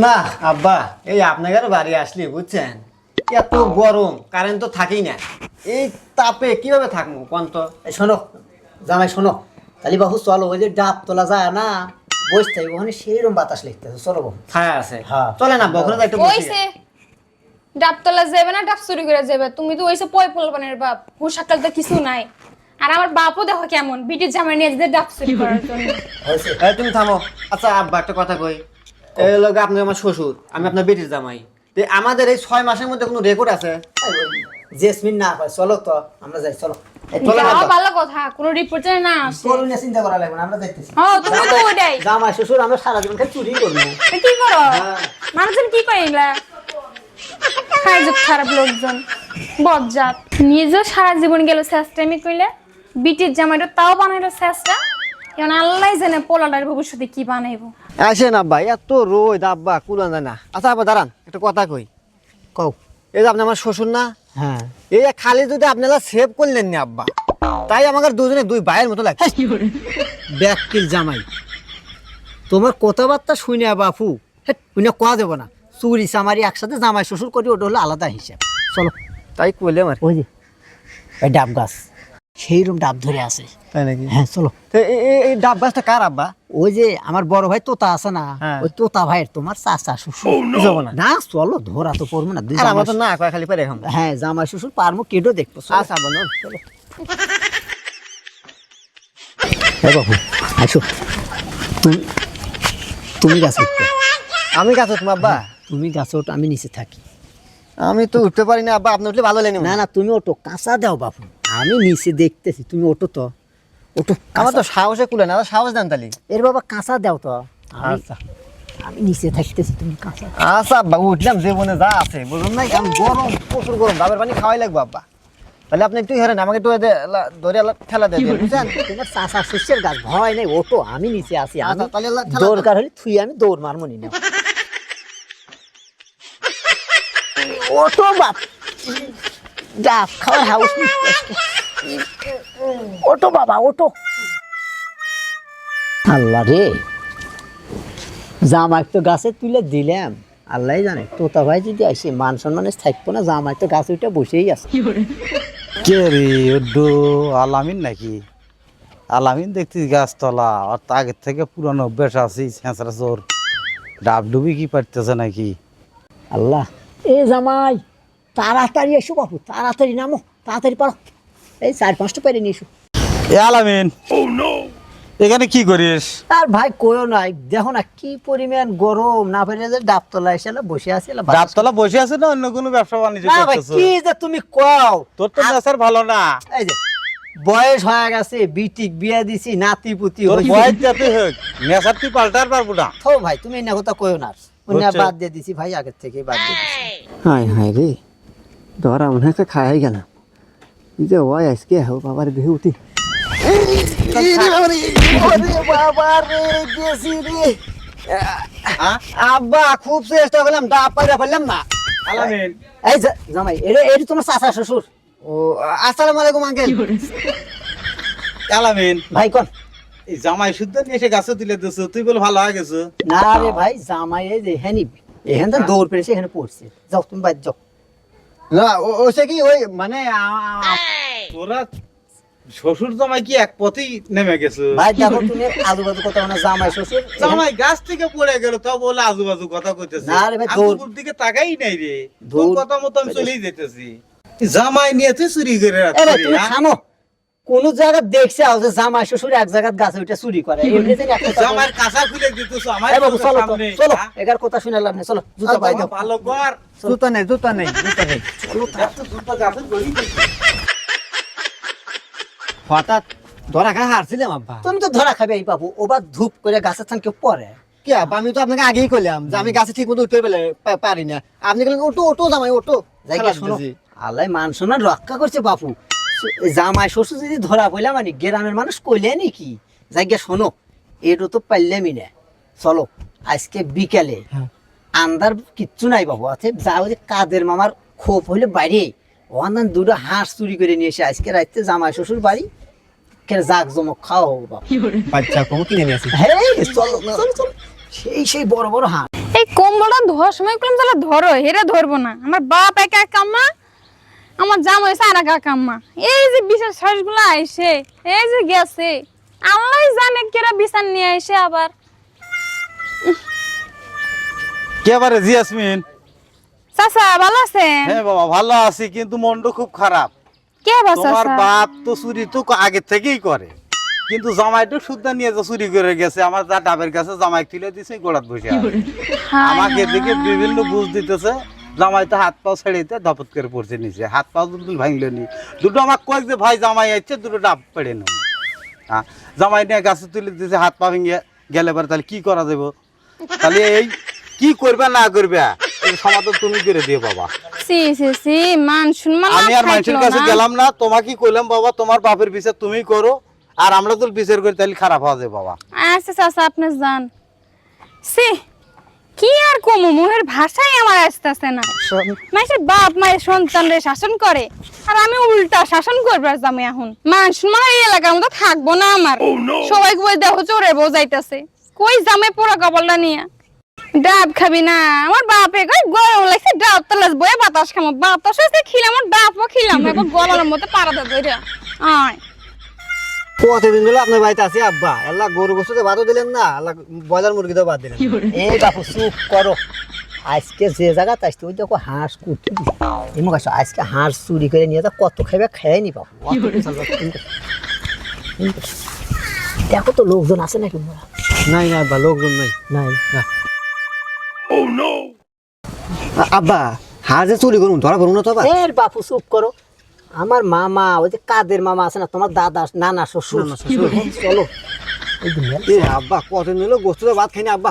না আব্বা, এই আপনাদের বাড়ি আসলি বুঝছেন, এত গরম, কারেন্ট তো থাকেই না। এই তাপে কিভাবে থাকবো কোন তো? এই শোনো জামাই, শোনো তাহলে বাবু চলো, ওই যে ডাব তোলা যায় না, বসতে ওখানে সেইরকম বাতাস লিখতেছে, চলো বাবু। ছায়া আছে, হ্যাঁ। চলে না বখরে একটু বসি। ওইসে ডাব তোলা যাবে না, ডাব চুরি করে যাবে। তুমি তো ওইসে পয় পোলবানের বাপ, হুশাকাল তো কিছু নাই। আর আমার বাপও দেখো কেমন, বিটির জামাই নিয়ে যেতে ডাব চুরি করার জন্য। হয়েছে। এই তুমি থামো। আচ্ছা আব্বা, একটা কথা কই, এই লোক আপনি আমার শ্বশুর, আমি আপনার বেটির জামাই। তো আমাদের এই 6 মাসের মধ্যে কোনো রেকর্ড আছে? এই ওই জেসমিন না হয়, চলো তো আমরা যাই, চলো। চলো যাওয়া আব্বা। ভালো কথা, কোনো রিপোর্টার না আসে। করুন না, চিন্তা করা লাগবে না, আমরা যাইতেছি। হ্যাঁ, তুমি তো ওইটাই। জামাই শ্বশুর আমরা সারা জীবন খালি চুরি করবো। এ কি করো? মানুষজন কি করে এগুলা? খায় যুগ খারাপ লোকজন, বজ্জাত। নিজেও সারা জীবন গেল শেষটাইমি কইলে, বিটির জামাইটা তাও বানাইলো শেষটা। এখন আল্লাহ জানে পোলাটার ভবিষ্যতে কি বানাইবো। আসেন আব্বা, এত রোদ আব্বা, কুলান যায় না। আচ্ছা আব্বা দাঁড়ান, একটা কথা কই। কও। এই যে আপনি আমার শ্বশুর না, হ্যাঁ। এই খালি যদি আপনারা সেভ করলেন না আব্বা, তাই আমাদের দুজনে দুই ভাইয়ের মতো লাগছে। ব্যাককিল জামাই, তোমার কথাবার্তা শুনে বাপু শুনে কোয়া দেবো না। চুরি চামারি একসাথে জামাই শ্বশুর করি, ওটা হলো আলাদা হিসাব। চলো। তাই কইলে আমার, ওই যে ওই ডাব গাছ, সেইরকম ডাব ধরে আছে। তাই নাকি? হ্যাঁ চলো। তো এই ডাব গাছটা কার আব্বা? ওই যে আমার বড় ভাই তোতা আছে না, হ্যাঁ। ওই তোতা ভাইয়ের তোমার চাচা শ্বশুর। কিছু হবে না। না চলো, ধরা তো পড়বো না। দুই আর আমার জামাই তো না কয়, খালি পেরে খাম। হ্যাঁ জামাই শ্বশুর পারমো, কেটো দেখবো। আচ্ছা আব্বা নন। হ্যাঁ বাবু আসো। তুমি তুমি গাছ উঠতে, আমি গাছ উঠবো আব্বা? তুমি গাছ ওঠো, আমি নিচে থাকি। আমি তো উঠতে পারি না আব্বা, আপনি উঠলে ভালো লেনি। না না তুমি ওঠো, কাঁচা দাও বাপু, আমি নিচে দেখতেছি, তুমি ওঠো তো, ওঠো। আমার তো সাহসে কুলে না, সাহস দেন তালি। এর বাবা কাঁচা দাও তো, আচ্ছা আমি নিচে থাকতেছি, তুমি কাঁচা দাও। আচ্ছা আব্বা, উঠলাম, জীবনে যা আছে বুঝুন নাই, কারণ গরম, প্রচুর গরম, ডাবের পানি খাওয়াই লাগবো আব্বা। তাহলে আপনি একটু হেরেন, আমাকে একটু ধরে ঠেলা দিয়ে দিন, বুঝছেন? তোমার চাচা শস্যের গাছ, ভয় নেই, ওঠো, আমি নিচে আছি। আমি আচ্ছা, তাহলে ঠেলা দাও। দরকার হলে থুই আমি দৌড় মারমো নি না। ওঠো বাপ, ডাব খাওয়ার হাউস। ওঠো বাবা, ওঠো। আল্লাহ রে, জামাই তো গাছে তুলে দিলাম, আল্লাহ জানে তোতা ভাই যদি আসে মান সম্মানে থাকবো না। জামাই তো গাছে উঠে বসেই আছে। কে রে ওড্ডো আলামিন নাকি? আলামিন দেখছিস গাছতলা, আর আগের থেকে পুরানো অভ্যাস আছিস হ্যাঁচড়া চোর, ডাব ডুবি কি পারতেছে নাকি? আল্লাহ, এ জামাই তাড়াতাড়ি এসো বাবু, তাড়াতাড়ি নামো, তাড়াতাড়ি পারো, এই 4-5টা পেরে নিয়ে এসো। এ আলামিন, এখানে কি করিস? আর ভাই কইও নাই, দেখো না কি পরিমাণ গরম, না পেরে যে ডাবতলা এসে বসে আছে। ডাবতলা বসে আছে না অন্য কোনো ব্যবসা বাণিজ্য না ভাই, করতেছ? কি যে তুমি কও, তোর তো নেশার ভালো না। এই যে বয়স হয়ে গেছে, বিটিক বিয়া দিছি, নাতি পুতি তোর হইছে। বয়স যাতে হোক, নেশার তুই পাল্টার পারবো না। থো ভাই, তুমি এই না কথা কইও না, অন্য বুঝছে। বাদ দিয়ে দিছি ভাই, আগের থেকে বাদ দিয়ে দিছি। হাই হাই রে, ধরা মনে হচ্ছে খাই গেলাম। এই যে ওই আজকে হো বাবার দেহে উঠি। আব্বা খুব চেষ্টা করলাম, ডাব পাইরা ফেললাম না। আলামিন, এই যে জামাই, এটা তোমার চাচা শ্বশুর। ও আসসালামু আলাইকুম আঙ্কেল। আলামিন, ভাই কোন? এই জামাই শুদ্ধ নিয়ে এসে গাছে তুলে দিছ, তুই বলে ভালো হয়ে গেছো। না রে ভাই, জামাই এই যে এখানে এখানে দৌড় পেরেছে, এখানে পড়ছে। যাও তুমি বাইরে যাও। না ওসে কি ওই মানে তোরা শ্বশুর জামাই কি এক পথেই নেমে গেছে? ভাই দেখো, তুমি আজুবাজু কথা না, জামাই শ্বশুর জামাই গাছ থেকে পড়ে গেল, তাও বলে আজুবাজু কথা কইতেছে। না রে ভাই, আমি দৌড়- তোর দিকে তাকাই নাই রে, তোর দৌড়- কথা মতো আমি চলেই যেতেছি। জামাই নিয়ে তুই চুরি করে এ ভাই রাখছিস, তুমি হ্যাঁ? থামো। কোন জায়গা দেখছে যে জামাই শ্বশুর এক জায়গা গাছে উঠে চুরি করে, এমনি জানি একটা কথা- জামাইয়ের কাঁচা খুলে দিতেছ আমার এ বাবু চলো তো, সামনে, চলো, হ্যাঁ? এগার কথা শুনে লাভ নেই, চলো জুতা পাই দাও। ভালো কর, জুতা নেই, জুতা নেই, জুতা নেই। এত জুতা গাছে গলি দিছিস। হঠাৎ ধরা খাই হারছিলাম আব্বা। তুমি তো ধরা খাবে এই বাবু, ওবার ধূপ করে গাছের থান কেউ পরে। কি আব্বা, আমি তো আপনাকে আগেই কইলাম যে আমি গাছে ঠিক মতো উঠতে পারি না। আপনি বললেন ওটো ওটো জামাই ওটো। জায়গা শোনো, আল্লাহ মান সম্মান রক্ষা করছে বাপু। জামাই শ্বশুর যদি ধরা পড়লাম, মানে গ্রামের মানুষ কইলে নাকি? জায়গা শোনো, এটো তো পারলামই না। চলো আজকে বিকালে আন্দার কিচ্ছু নাই বাবু, আছে যাও যে কাদের মামার খোপ হইলে বাইরে, ওখান দুটো হাঁস চুরি করে নিয়ে এসে আজকে রাইতে জামাই শ্বশুর বাড়ি জাক জমক খাওয়া হোক বাবু। বাচ্চা কম কিনে নিয়ে আসি। হ্যাঁ চলো চলো চলো। সেই বড় বড় হাঁস। এই কম্বলটা ধোয়ার সময় করলাম তাহলে ধরো, হেরে ধরবো না। আমার বাপ একা কাম্মা, আমার জামাই হয়েছে আর একা কাম্মা। এই যে বিশাল শ্বাসগুলো আইসে, এই যে গেছে, আল্লাহ জানে কেরা বিছান নিয়ে আইসে আবার। কে বারে জিয়াসমিন? চাচা ভালো আছেন? হ্যাঁ বাবা ভালো আছি, কিন্তু মনটা খুব খারাপ। কে বাবা তোমার চাচা? বাপ তো চুরি তো আগে থেকেই করে, কিন্তু জামাইটা সুদ্ধা নিয়ে যে চুরি করে গেছে, আমার যা ডাবের কাছে জামাই তুলে দিছে গোড়াত বসে আছে। হায় আমাকে হায়। দিকে বিভিন্ন বুঝ দিতেছে, জামাই তো হাত পাও ছেড়েতে ধপত করে পড়ছে নিচে, হাত পাও দুটো ভাঙলো নি। দুটো আমাকে কয়েক যে ভাই জামাই আসছে, দুটো ডাব পেড়ে নেব। হ্যাঁ, জামাই নিয়ে গাছে তুলে দিতেছে, হাত পা ভেঙে গেলে পরে তাহলে কি করা যাবো? তাহলে এই কি করবে না করবে এই সমাধান তুমি করে দিও বাবা। সি সি সি, মান সম্মান আমি আর মানুষের কাছে গেলাম না, তোমাকে কইলাম বাবা তোমার বাপের বিচার তুমি করো, আর আমরা তো বিচার করি, তাহলে খারাপ হওয়া যায় বাবা। আচ্ছা চাচা আপনি যান। সি কি আর কমু, মুহের ভাষাই আমার আসতেছে না। মানুষের বাপ মায়ের সন্তানরে শাসন করে, আর আমি উল্টা শাসন করবার যাবো এখন। মান সম্মান এই এলাকার মতো থাকবো না আমার। সবাই কই দেহ চোরে বোঝাইতেছে, কই জামে পোড়া কপালটা নিয়ে। ডাব খাবি না? আমার বাপে কই গরম লাগছে, ডাব তলাস বয়ে বাতাস খামো। বাতাস হয়েছে খিলাম, ডাবও খিলাম, এখন গলার মতো পাড়াতে ধরে আয়। কতদিন ধরে আপনার বাড়িতে আছি আব্বা, আল্লাহ গরু গোস্তে বাদও দিলেন না, আল্লাহ ব্রয়লার মুরগি তো বাদ দিলেন। এই বাপু চুপ করো। আজকে যে জায়গা তাইতে ওই দেখো হাঁস কুটি এমন কাছে আজকে হাঁস চুরি করে নিয়ে যা কত খাইবে খেয়ে নি বাপু। দেখো তো লোকজন আছে নাকি? নাই না আব্বা, লোকজন নাই। নাই। আব্বা হার যে চুরি করুন ধরা করুন না তো আবার। এর বাপু চুপ করো। আমার মামা, ওই যে কাদের মামা আছে না, তোমার দাদা, নানা শ্বশুর, চলো আব্বা কতদিন হলো গোস্ত তো ভাত খাইনি আব্বা।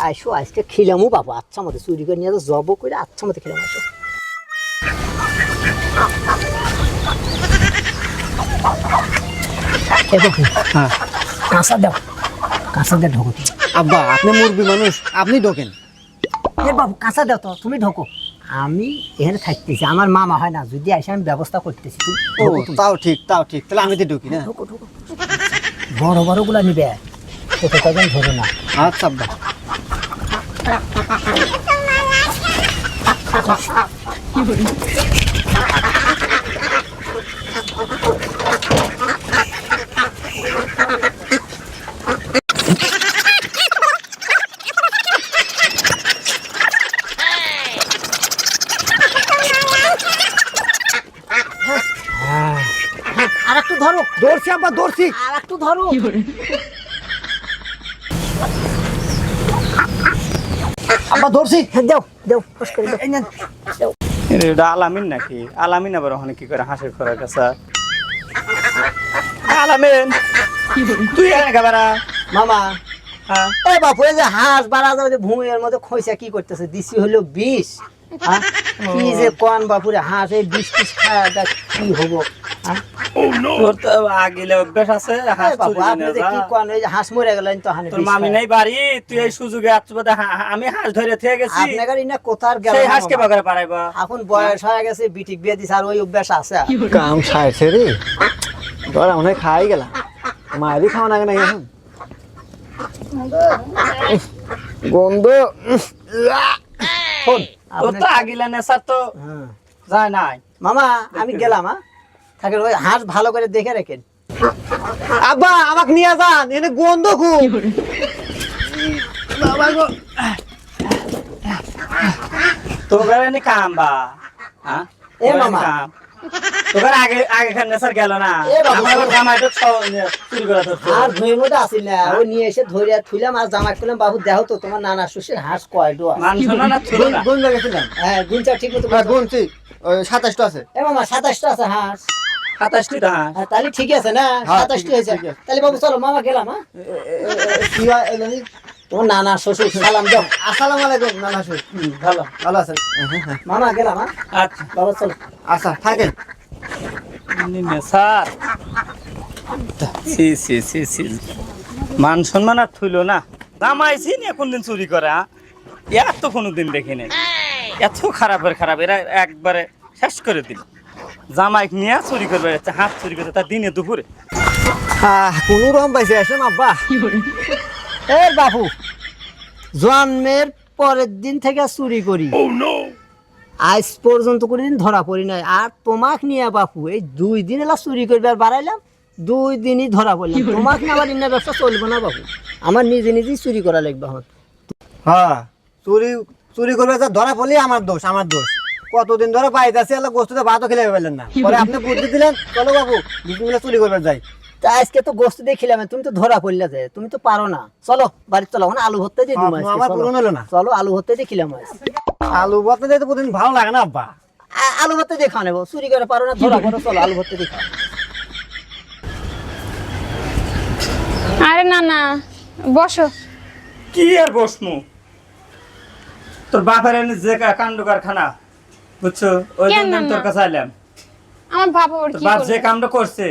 আইসো আজকে খিলামু বাবু, আচ্ছা মতো চুরি করে নিয়ে জব করে আচ্ছা মতো খিলাম। আসো হ্যাঁ কাঁচা দাও, কাঁচা দিয়ে ঢোকো। আব্বা আপনি মুরগি মানুষ, আপনি ঢোকেন। এ বাবু কাঁচা দাও তো, তুমি ঢোকো। আমি এখানে থাকতেছি, আমার মামা হয় না, যদি আসে আমি ব্যবস্থা করতেছি। তুমি ও ঢোকো তুমি। তাও ঠিক, তাও ঠিক, তাহলে আমি তো ঢুকি না। ঢোকো ঢোকো। বড় বড় গুলা নিবে, ছোট কজন ধরো না। আচ্ছা আব্বা। আর একটু ধরো, দৌড়ছি আব্বা, দৌড়ছি। আর একটু ধরো। আব্বা দৌড়ছি। দাও দাও, ফস করে দাও। এই নেন, দাও। এটা আলামিন নাকি? আলামিন আবার ওখানে কি করে হাঁসের খোরাক আছে? আলামিন তুই একেবারে মামা, হ্যাঁ এ বাপু, এই যে হাঁস বাড়া যাবে যে ভূমির মধ্যে খইসা কি করতেছে? দিছি হলো 20। হ্যাঁ? কি যে কোন বাপুরে হাঁস এই 20 পিস খায় দেখ কি হবো? হ্যাঁ? তোর তো আগিলে অভ্যাস আছে হাঁস এ বাপু, চুরি আপনি যে করে কি যা। কোন, এই যে হাঁস মরে গেলেন তো হানি তোর মামি নাই বাড়ি, তুই এই সুযোগে আত্মবাদে আমি হাঁস ধরে থেকে গেছি, আপনার না কোথার গেল? সেই হাঁসকে বাগারে পারাইবা। এখন বয়স হয়ে গেছে, বিটিক বিয়ে দিছে, আর ওই অভ্যাস আছে? কাম সারছে রে, ধর মনে হয় খাই গেলাম। মায়েরই খাওয়া লাগে না এখন গন্ধ। শোন, তোর আপনি- তো আগিলে নেশার তো হ্যাঁ। যায় নাই। মামা আমি গেলাম। হ্যাঁ থাকেন, ওই হাঁস ভালো করে দেখে রাখেন। আব্বা আমাকে নিয়ে যান, এনে গন্ধ খুব। বাবা গো। তোর এনে কাম বা হ্যাঁ এ মামা। কাম তোর আগে আগে খান নেশার গেল না, এ বাবা। আমার জামাই তো চুরি করে ধরছে। আর ধুয়ের মধ্যে আসিল না, ওই নিয়ে এসে ধরে থুইলাম আর জামা করলাম। বাবু দেখো তো তোমার নানা শ্বশুর হাঁস কয়টো আছে? মান শোনা না থুলো না। গুণ গেছিলাম। হ্যাঁ গুনটা ঠিক মতো হ্যাঁ গুনছি, ওই 27টা আছে। এ মামা 27টা আছে হাঁস। 27টি তো হাঁস। হ্যাঁ, তাহলে ঠিক আছে না? হ্যাঁ, 27টি ঠিক হয়েছে। আছে। তাহলে বাবু চলো মামা গেলাম। হ্যাঁ কি হয় এলানি? তোমার নানা শ্বশুর সালাম দাও। আসসালামু আলাইকুম নানা শ্বশুর। ভালো ভালো আছেন? হ্যাঁ। মামা গেলাম। হ্যাঁ আচ্ছা বাবা চলো। আচ্ছা থাকেন। নেশার সি সি সি সি মান সম্মান আর থইল না। জামাইছি নিয়ে কোনদিন চুরি করে? এত কোনোদিন দেখি নাই, এত খারাপের খারাপ। এরা একবারে শেষ করে দিল। জামাই নিয়ে চুরি করবে, হাত চুরি করতে তার দিনে দুপুরে। কোন রকম পাইছে আসেন আব্বা। এ বাবু, জন্মের পরের দিন থেকে চুরি করি, আজ পর্যন্ত কোনোদিন ধরা পড়ি নাই। আর তোমাক নিয়ে বাপু এই 2 দিন এলা চুরি করবার বাড়াইলাম, 2 দিনই ধরা পড়লাম। তোমাক নিয়ে আমার ইন্না ব্যবসা চলবে না বাপু, আমার নিজে নিজেই চুরি করা লাগবে এখন। হ্যাঁ, চুরি করবে যা ধরা পড়লি আমার দোষ। কতদিন ধরে পাইতেছি এলা গোস্তুতে ভাতও খেলে পেলেন না, পরে আপনি বুদ্ধি দিলেন চলো বাবু দুজন চুরি করবে যাই। তা আজকে তো গোস্ত দিয়ে খেলাম, তুমি তো ধরা পড়লে যে, তুমি তো পারো না। চলো বাড়ি চলো, মানে আলু ভর্তা দিয়ে দিবো আজকে, আমার চলো। পূরণ হলো না। চলো আলু ভর্তা দিয়ে খেলাম আজ। আলু ভর্তা দিয়ে তো প্রতিদিন ভালো লাগে না আব্বা। আলু ভর্তা দিয়ে খাওয়া নেবো, চুরি করে পারো না, ধরা পড়ো, চলো আলু ভর্তা দিয়ে খাও। আরে না না, বসো। কি আর বসমু, তোর বাপের এনে যে কাণ্ড কারখানা, বুঝছো, ওই কেন জন্য আমি না? তোর কাছে আইলাম। আমার বাবা ওর তোর কি বাপ যে করবে? কামটা করছে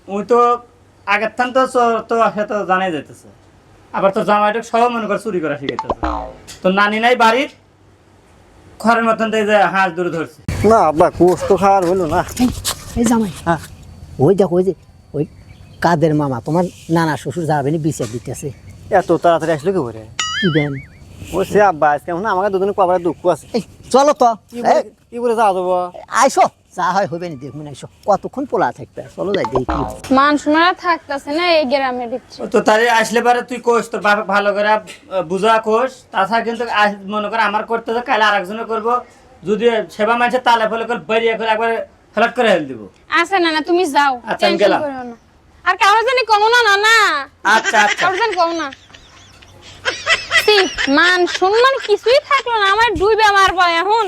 ওই তো আগের থান তো তো সে তো জানাই যাইতেছে, আবার তোর জামাইটা সব মনে করে চুরি করা শিখাইতেছে। তোর নানি নাই বাড়ির, ঘরের মতন দিয়ে যে হাঁস দূরে ধরছে। না আব্বা গোস্ত খাওয়ার হলো না। এই জামাই, হ্যাঁ। ওই দেখো, ওই যে ওই কাদের মামা, তোমার নানা শ্বশুর যাবেনি বিচার দিতেছে। এত তাড়াতাড়ি আসলো কি করে? কি দেন? ও সে আব্বা আজকে মনে হয় আমাকে দুজনে কবার দুঃখ আছে। এই চলো তো, কি করে যাওয়া যাবো? আইসো, যা হয় হবে না, দেখুন আইসো, কতক্ষণ পোলা থাকবে, চলো যাই দেখি কি হয়। মান শোনারা থাকতেছে না এই গ্রামের ভিতরে। তো তারে আসলে পারে তুই কোষ, তোর বাপ ভালো করে বুঝা কোষ। তাছাড়া কিন্তু মনে করে আমার করতে হবে, কালে আরেকজনে করবো। যদি সেবা মানছে তালে ফলে করে বেরিয়ে করে একবার ফ্ল্যাট করে হেল দিব। আচ্ছা না না, তুমি যাও, আচ্ছা, আমি টেনশন গেলাম। করো না। আর কারো জানি কমো না না না, আচ্ছা আচ্ছা। কারো জানি কমো না। সি, মান সম্মান কিছুই থাকলো না, আমার ডুবে মারবো এখন।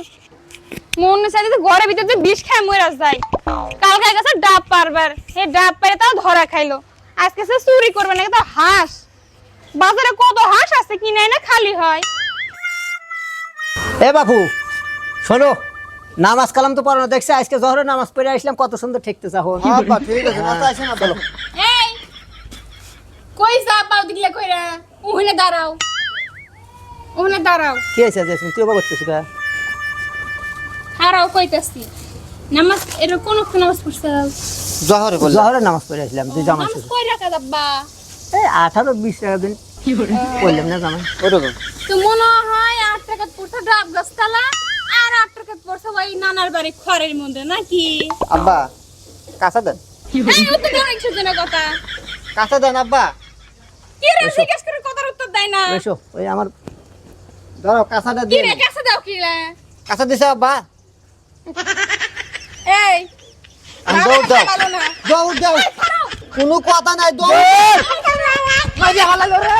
মনে চাইছে যে ঘরের ভিতরে বিষ খায় মরে যায়। কালকে গেছে ডাব পারবার, এই ডাব পারে তাও ধরা খাইলো। আজকে সে চুরি করবে নাকি, তো হাঁস। বাজারে কত হাঁস আছে, কিনে না খালি হয়। এ বাপু শোনো, নামাজ কালাম তো পড়ানো দেখছে, আজকে জহরের নামাজ পড়ে আসলাম, কত সুন্দর ঠেকতে চাও। আব্বা ঠিক আছে, না তো আসেন না চলো। এই কই যা পাও দিলে কইরা, ওখানে দাঁড়াও, ওখানে দাঁড়াও। কি হয়েছে যে তুই ওবা করতেছিস? হারাও কইতাছি নামাজ, এটা কোন নামাজ পড়ছে? জহরে বললাম। জহরের নামাজ পড়ে আসলাম, তুই জামাই নামাজ শ্বশুর। কই রাখা দাব্বা? এই 18-20 টাকা দিন বললাম না জামাই। ওটা তো তো মনে হয় 8 টাকা পড়ছে ডাব গাছতলা, আর 8 টাকা পড়ছে ওই নানার বাড়ি খড়ের মধ্যে নাকি? আব্বা কাঁচা দেন, এই ও তো অনেক সুজনা কথা। কাঁচা দেন আব্বা। কি রে জিজ্ঞেস করে কথার উত্তর দেয় না? এসো, ওই আমার ধরো কাঁচাটা কি দিয়ে রে কাছে দাও কি রে? কাঁচা দিছে আব্বা। এই আমি দৌড় দাও, ভালো না। দৌড় দাও, কোনো কথা নাই, দৌড়। এই, মাঝে হালা করে